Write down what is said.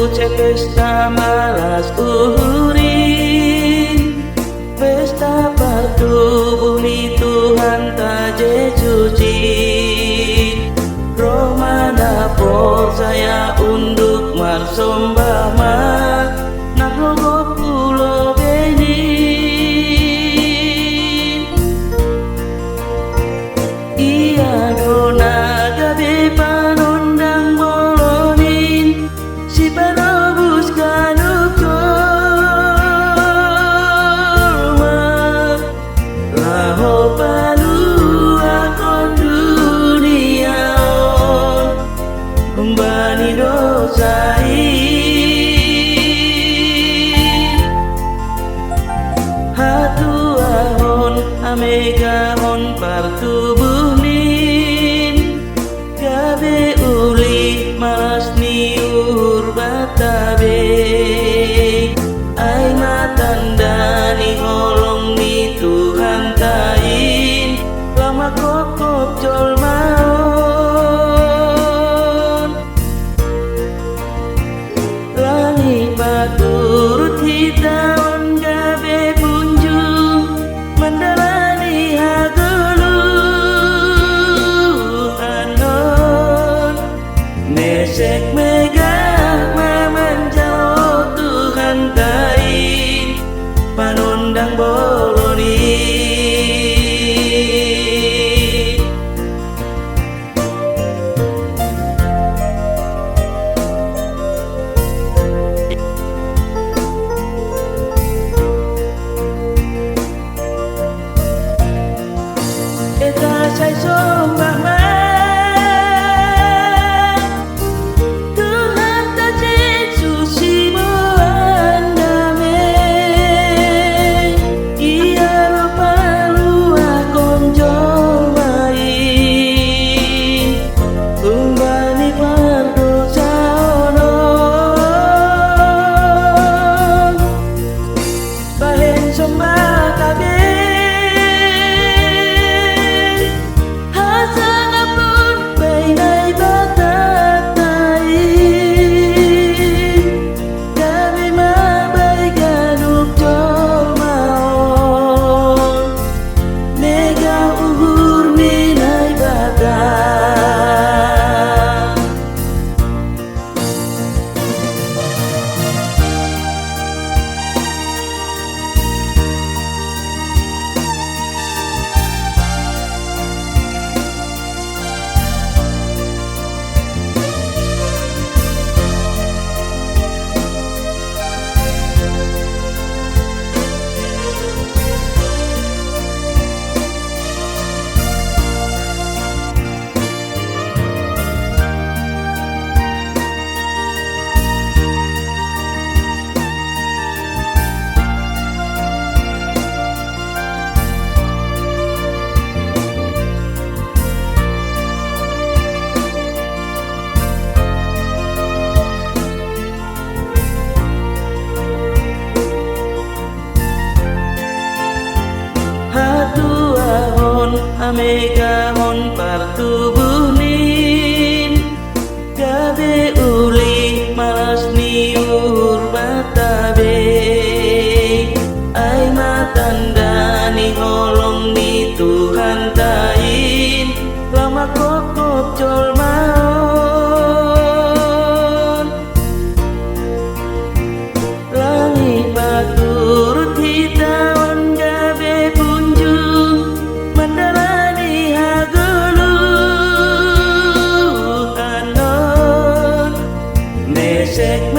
pesta malas uhurin, pesta partubuh ni Tuhan taje cuci. Romana por saya unduk marsombah mak narogo pulo benin. Iya dona gabe panondang bolonin si panobus kanuk colma laho palu akon dunia kembali dosai hatu ahon amegahon partubuh nin gabe uli malas niur batabe ai matandani holong ni Tuhan tain lama kokok jol maon langi paturut hitam gabe punjung mandalani hagulu anon nesek megah mamanjau Tuhan tain panundang boloni. Eta say sombah mak Tuhan tak susi boan damai ia rupa luah konjol main kumbani pardosa onon bahen sombah kabeh amegahon partubuh nin gabe uli malas niur batabe ai matandani holong ni Tuhan tain lama kokok jol maon langi paturut hitam gabe punjung mandalani hagulu anon nesek